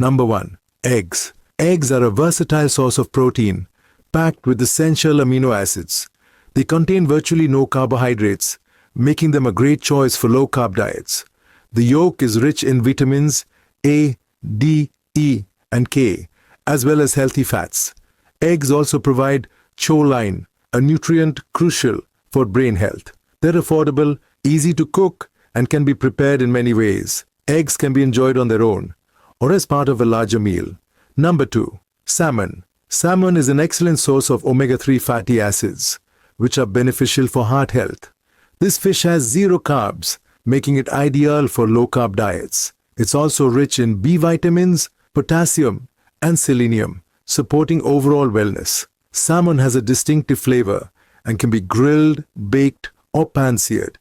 Number 1. Eggs. Eggs are a versatile source of protein, packed with essential amino acids. They contain virtually no carbohydrates, making them a great choice for low-carb diets. The yolk is rich in vitamins A, D, E, and K, as well as healthy fats. Eggs also provide choline, a nutrient crucial for brain health. They're affordable, easy to cook, and can be prepared in many ways. Eggs can be enjoyed on their own, or as part of a larger meal. Number 2. Salmon. Salmon is an excellent source of omega-3 fatty acids, which are beneficial for heart health. This fish has zero carbs, making it ideal for low-carb diets. It's also rich in B vitamins, potassium, and selenium, supporting overall wellness. Salmon has a distinctive flavor and can be grilled, baked, or pan-seared.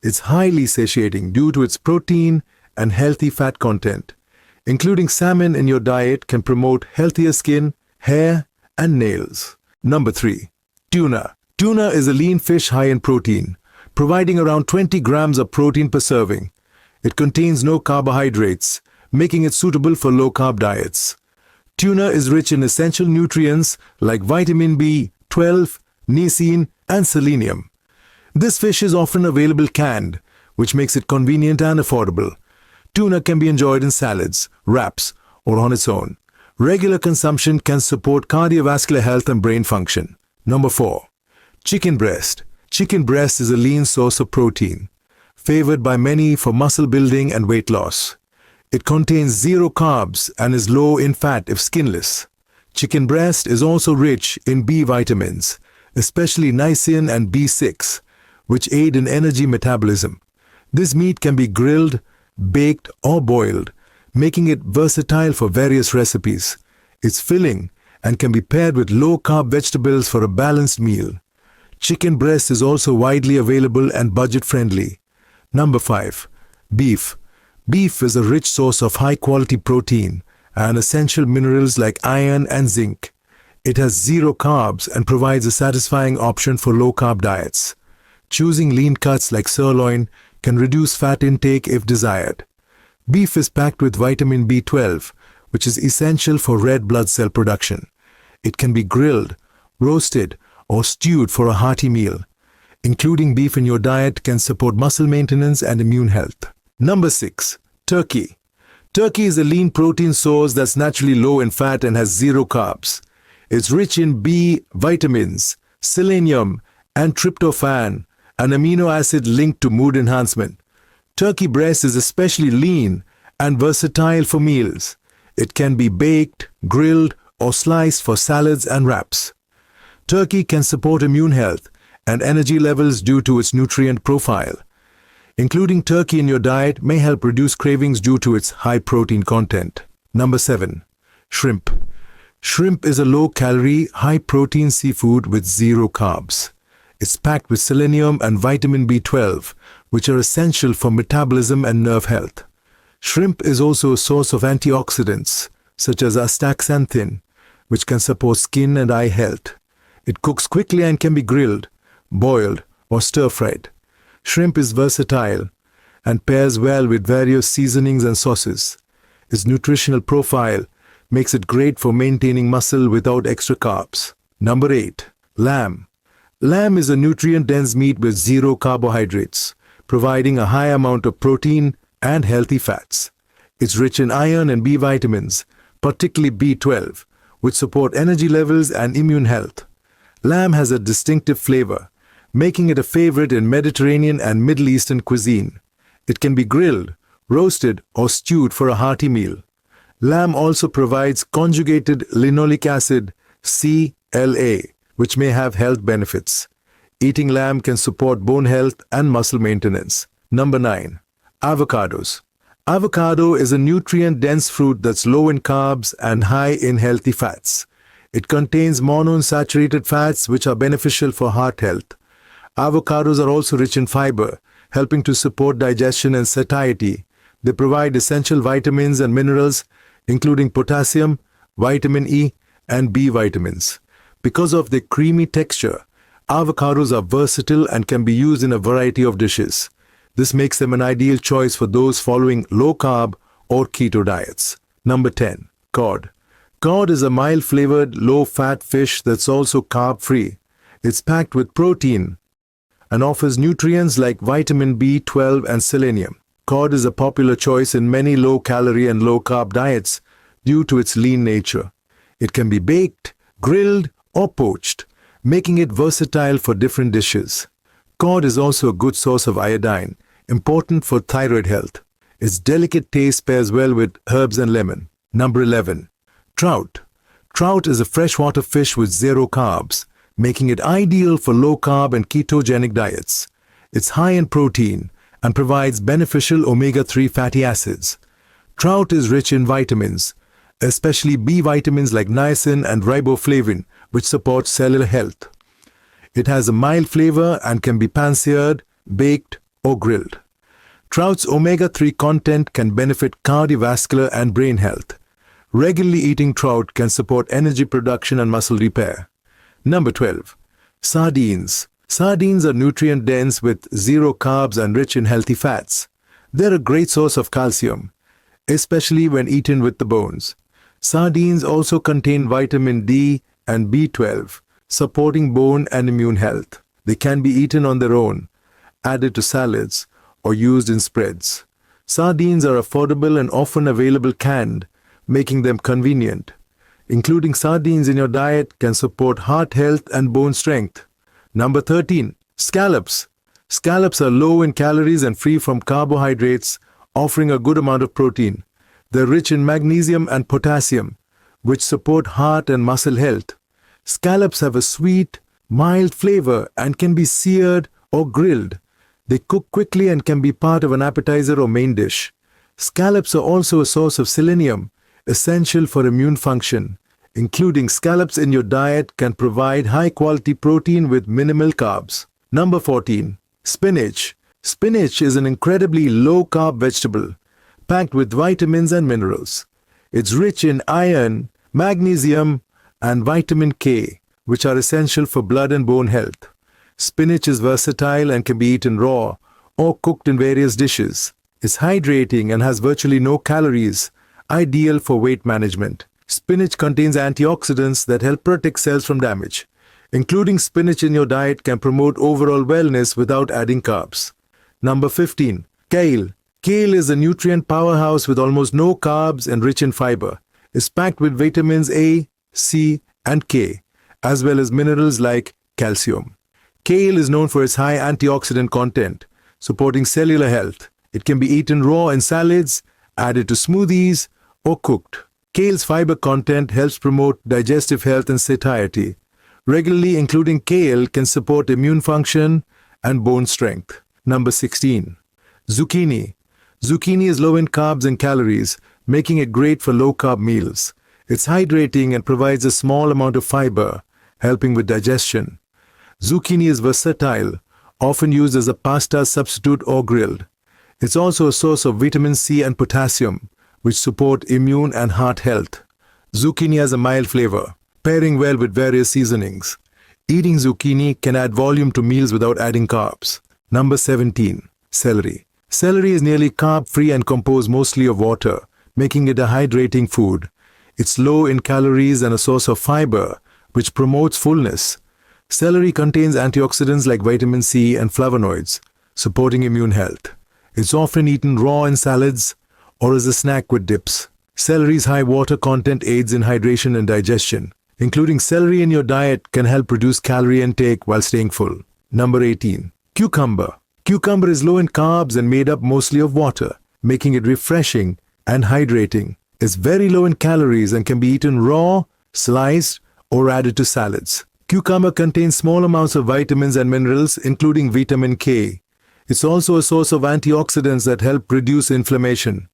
It's highly satiating due to its protein and healthy fat content. Including salmon in your diet can promote healthier skin, hair, and nails. Number 3. Tuna. Tuna is a lean fish high in protein, providing around 20 grams of protein per serving. It contains no carbohydrates, making it suitable for low-carb diets. Tuna is rich in essential nutrients like vitamin B12, niacin, and selenium. This fish is often available canned, which makes it convenient and affordable. Tuna can be enjoyed in salads, wraps, or on its own. Regular consumption can support cardiovascular health and brain function. Number 4. Chicken breast. Chicken breast is a lean source of protein, favored by many for muscle building and weight loss. It contains zero carbs and is low in fat if skinless. Chicken breast is also rich in B vitamins, especially niacin and B6, which aid in energy metabolism. This meat can be grilled, baked, or boiled, making it versatile for various recipes. It's filling and can be paired with low-carb vegetables for a balanced meal. Chicken breast is also widely available and budget-friendly. Number 5. Beef. Beef is a rich source of high-quality protein and essential minerals like iron and zinc. It has zero carbs and provides a satisfying option for low-carb diets. Choosing lean cuts like sirloin can reduce fat intake if desired. Beef is packed with vitamin B12, which is essential for red blood cell production. It can be grilled, roasted, or stewed for a hearty meal. Including beef in your diet can support muscle maintenance and immune health. Number 6. Turkey. Turkey is a lean protein source that's naturally low in fat and has zero carbs. It's rich in B vitamins, selenium, and tryptophan, an amino acid linked to mood enhancement. Turkey breast is especially lean and versatile for meals. It can be baked, grilled, or sliced for salads and wraps. Turkey can support immune health and energy levels due to its nutrient profile. Including turkey in your diet may help reduce cravings due to its high protein content. Number 7. Shrimp. Shrimp is a low-calorie, high-protein seafood with zero carbs. It's packed with selenium and vitamin B12, which are essential for metabolism and nerve health. Shrimp is also a source of antioxidants, such as astaxanthin, which can support skin and eye health. It cooks quickly and can be grilled, boiled, or stir-fried. Shrimp is versatile and pairs well with various seasonings and sauces. Its nutritional profile makes it great for maintaining muscle without extra carbs. Number 8. Lamb. Lamb is a nutrient-dense meat with zero carbohydrates, providing a high amount of protein and healthy fats. It's rich in iron and B vitamins, particularly B12, which support energy levels and immune health. Lamb has a distinctive flavor, making it a favorite in Mediterranean and Middle Eastern cuisine. It can be grilled, roasted, or stewed for a hearty meal. Lamb also provides conjugated linoleic acid, CLA, which may have health benefits. Eating lamb can support bone health and muscle maintenance. Number 9. Avocados. Avocado is a nutrient-dense fruit that's low in carbs and high in healthy fats. It contains monounsaturated fats which are beneficial for heart health. Avocados are also rich in fiber, helping to support digestion and satiety. They provide essential vitamins and minerals, including potassium, vitamin E, and B vitamins. Because of their creamy texture, avocados are versatile and can be used in a variety of dishes. This makes them an ideal choice for those following low-carb or keto diets. Number 10. Cod. Cod is a mild-flavored, low-fat fish that's also carb-free. It's packed with protein and offers nutrients like vitamin B12 and selenium. Cod is a popular choice in many low-calorie and low-carb diets due to its lean nature. It can be baked, grilled, or poached, making it versatile for different dishes. Cod is also a good source of iodine, important for thyroid health. Its delicate taste pairs well with herbs and lemon. Number 11. Trout. Trout is a freshwater fish with zero carbs, making it ideal for low-carb and ketogenic diets. It's high in protein and provides beneficial omega-3 fatty acids. Trout is rich in vitamins, especially B vitamins like niacin and riboflavin, which support cellular health. It has a mild flavor and can be pan-seared, baked, or grilled. Trout's omega-3 content can benefit cardiovascular and brain health. Regularly eating trout can support energy production and muscle repair. Number 12. Sardines. Sardines are nutrient-dense with zero carbs and rich in healthy fats. They're a great source of calcium, especially when eaten with the bones. Sardines also contain vitamin D and B12, supporting bone and immune health. They can be eaten on their own, added to salads, or used in spreads. Sardines are affordable and often available canned, making them convenient. Including sardines in your diet can support heart health and bone strength. Number 13. Scallops. Scallops are low in calories and free from carbohydrates, offering a good amount of protein. They're rich in magnesium and potassium, which support heart and muscle health. Scallops have a sweet, mild flavor and can be seared or grilled. They cook quickly and can be part of an appetizer or main dish. Scallops are also a source of selenium, essential for immune function. Including scallops in your diet can provide high-quality protein with minimal carbs. Number 14. Spinach. Spinach is an incredibly low-carb vegetable, packed with vitamins and minerals. It's rich in iron, magnesium, and vitamin K, which are essential for blood and bone health. Spinach is versatile and can be eaten raw or cooked in various dishes. It's hydrating and has virtually no calories, ideal for weight management. Spinach contains antioxidants that help protect cells from damage. Including spinach in your diet can promote overall wellness without adding carbs. Number 15. Kale. Kale is a nutrient powerhouse with almost no carbs and rich in fiber. It's packed with vitamins A, C, and K, as well as minerals like calcium. Kale is known for its high antioxidant content, supporting cellular health. It can be eaten raw in salads, added to smoothies, or cooked. Kale's fiber content helps promote digestive health and satiety. Regularly including kale can support immune function and bone strength. Number 16. Zucchini. Zucchini is low in carbs and calories, making it great for low-carb meals. It's hydrating and provides a small amount of fiber, helping with digestion. Zucchini is versatile, often used as a pasta substitute or grilled. It's also a source of vitamin C and potassium, which support immune and heart health. Zucchini has a mild flavor, pairing well with various seasonings. Eating zucchini can add volume to meals without adding carbs. Number 17. Celery. Celery is nearly carb-free and composed mostly of water, making it a hydrating food. It's low in calories and a source of fiber, which promotes fullness. Celery contains antioxidants like vitamin C and flavonoids, supporting immune health. It's often eaten raw in salads or as a snack with dips. Celery's high water content aids in hydration and digestion. Including celery in your diet can help reduce calorie intake while staying full. Number 18. Cucumber. Cucumber is low in carbs and made up mostly of water, making it refreshing and hydrating. It's very low in calories and can be eaten raw, sliced, or added to salads. Cucumber contains small amounts of vitamins and minerals, including vitamin K. It's also a source of antioxidants that help reduce inflammation.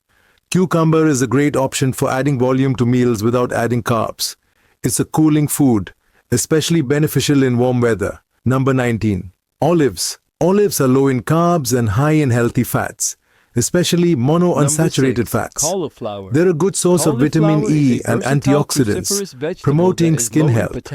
Cucumber is a great option for adding volume to meals without adding carbs. It's a cooling food, especially beneficial in warm weather. Number 19. Olives. Olives are low in carbs and high in healthy fats, especially monounsaturated fats. Cauliflower. They're a good source of vitamin E and antioxidants, promoting skin health.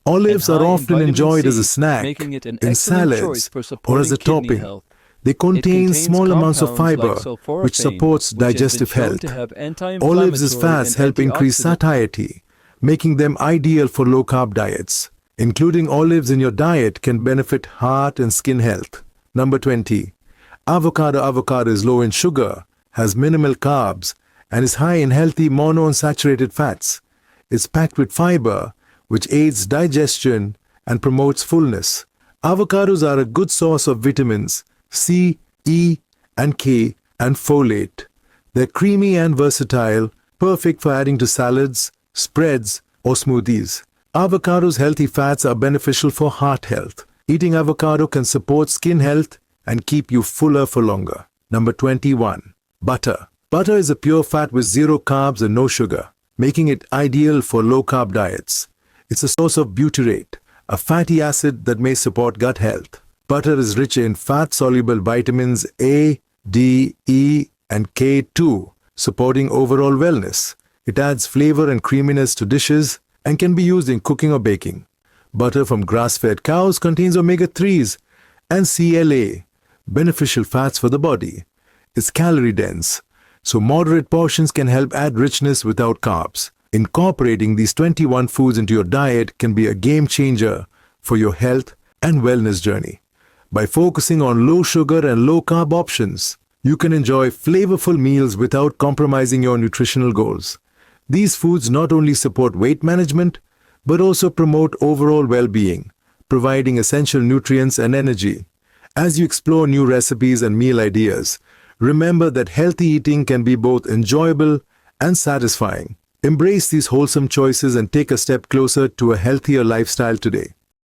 Olives are often enjoyed as a snack, in salads, or as a topping. They It contain contains small amounts of compounds like fiber, which sulforaphane, supports which has been digestive shown health. to have Olives' anti-inflammatory fats and help increase antioxidant. satiety, making them ideal for low-carb diets. Including olives in your diet can benefit heart and skin health. Number 20. Avocado. Avocado is low in sugar, has minimal carbs, and is high in healthy monounsaturated fats. It's packed with fiber, which aids digestion and promotes fullness. Avocados are a good source of vitamins C, E, and K, and folate. They're creamy and versatile, perfect for adding to salads, spreads, or smoothies. Avocado's healthy fats are beneficial for heart health. Eating avocado can support skin health and keep you fuller for longer. Number 21. Butter. Butter is a pure fat with zero carbs and no sugar, making it ideal for low-carb diets. It's a source of butyrate, a fatty acid that may support gut health. Butter is rich in fat-soluble vitamins A, D, E, and K too, supporting overall wellness. It adds flavor and creaminess to dishes and can be used in cooking or baking. Butter from grass-fed cows contains omega-3s and CLA, beneficial fats for the body. It's calorie-dense, so moderate portions can help add richness without carbs. Incorporating these 21 foods into your diet can be a game changer for your health and wellness journey. By focusing on low sugar and low carb options, you can enjoy flavorful meals without compromising your nutritional goals. These foods not only support weight management, but also promote overall well-being, providing essential nutrients and energy. As you explore new recipes and meal ideas, remember that healthy eating can be both enjoyable and satisfying. Embrace these wholesome choices and take a step closer to a healthier lifestyle today.